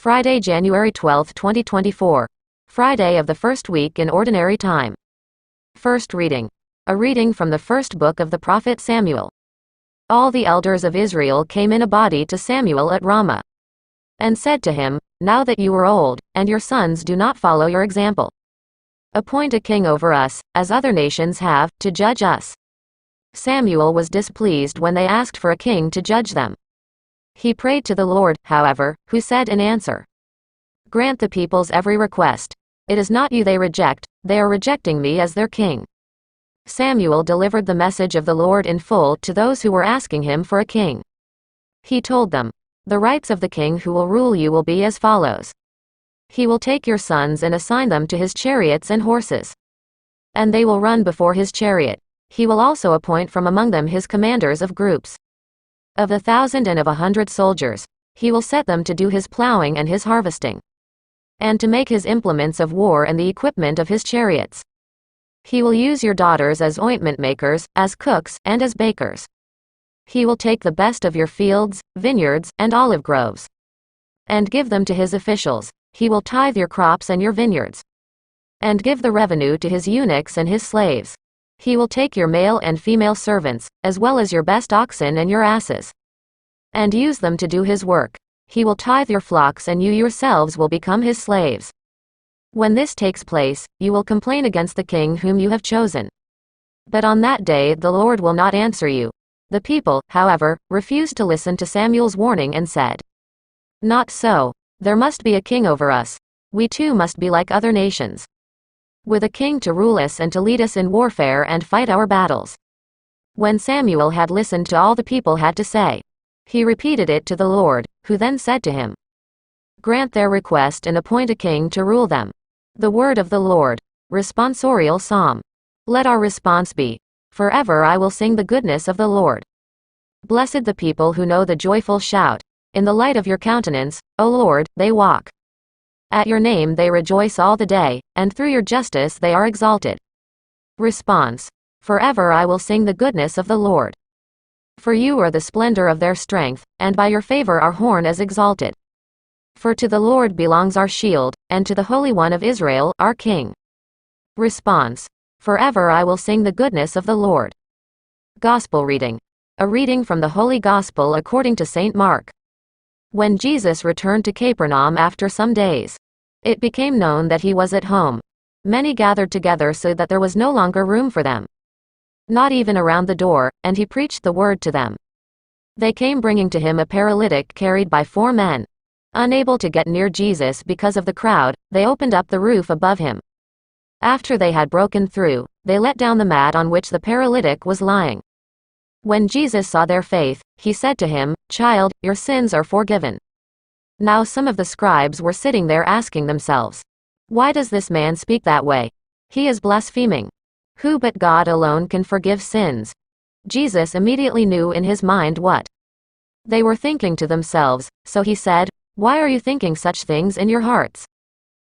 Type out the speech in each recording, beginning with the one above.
Friday, January 12, 2024. Friday of the first week in Ordinary Time. First reading. A reading from the first book of the prophet Samuel. All the elders of Israel came in a body to Samuel at Ramah, and said to him, "Now that you are old, and your sons do not follow your example, appoint a king over us, as other nations have, to judge us." Samuel was displeased when they asked for a king to judge them. He prayed to the Lord, however, who said in answer, "Grant the people's every request. It is not you they reject, they are rejecting me as their king." Samuel delivered the message of the Lord in full to those who were asking him for a king. He told them, "The rights of the king who will rule you will be as follows. He will take your sons and assign them to his chariots and horses, and they will run before his chariot. He will also appoint from among them his commanders of groups, of 1,000 and of 100 soldiers. He will set them to do his plowing and his harvesting, and to make his implements of war and the equipment of his chariots. He will use your daughters as ointment makers, as cooks, and as bakers. He will take the best of your fields, vineyards, and olive groves, and give them to his officials. He will tithe your crops and your vineyards, and give the revenue to his eunuchs and his slaves. He will take your male and female servants, as well as your best oxen and your asses, and use them to do his work. He will tithe your flocks and you yourselves will become his slaves. When this takes place, you will complain against the king whom you have chosen. But on that day the Lord will not answer you." The people, however, refused to listen to Samuel's warning and said, "Not so. There must be a king over us. We too must be like other nations, with a king to rule us and to lead us in warfare and fight our battles." When Samuel had listened to all the people had to say, he repeated it to the Lord, who then said to him, "Grant their request and appoint a king to rule them." The word of the Lord. Responsorial Psalm. Let our response be, "Forever I will sing the goodness of the Lord." Blessed the people who know the joyful shout. In the light of your countenance, O Lord, they walk. At your name they rejoice all the day, and through your justice they are exalted. Response. Forever I will sing the goodness of the Lord. For you are the splendor of their strength, and by your favor our horn is exalted. For to the Lord belongs our shield, and to the Holy One of Israel, our King. Response. Forever I will sing the goodness of the Lord. Gospel reading. A reading from the Holy Gospel according to St. Mark. When Jesus returned to Capernaum after some days, it became known that he was at home. Many gathered together so that there was no longer room for them, not even around the door, and he preached the word to them. They came bringing to him a paralytic carried by 4 men. Unable to get near Jesus because of the crowd, they opened up the roof above him. After they had broken through, they let down the mat on which the paralytic was lying. When Jesus saw their faith, he said to him, "Child, your sins are forgiven." Now some of the scribes were sitting there asking themselves, "Why does this man speak that way? He is blaspheming. Who but God alone can forgive sins?" Jesus immediately knew in his mind what they were thinking to themselves, so he said, "Why are you thinking such things in your hearts?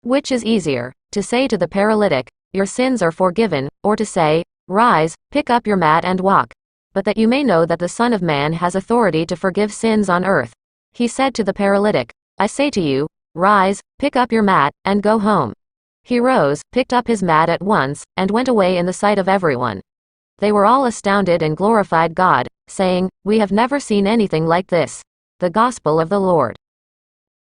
Which is easier, to say to the paralytic, 'Your sins are forgiven,' or to say, 'Rise, pick up your mat and walk'? But that you may know that the Son of Man has authority to forgive sins on earth." He said to the paralytic, "I say to you, rise, pick up your mat, and go home." He rose, picked up his mat at once, and went away in the sight of everyone. They were all astounded and glorified God, saying, "We have never seen anything like this." The Gospel of the Lord.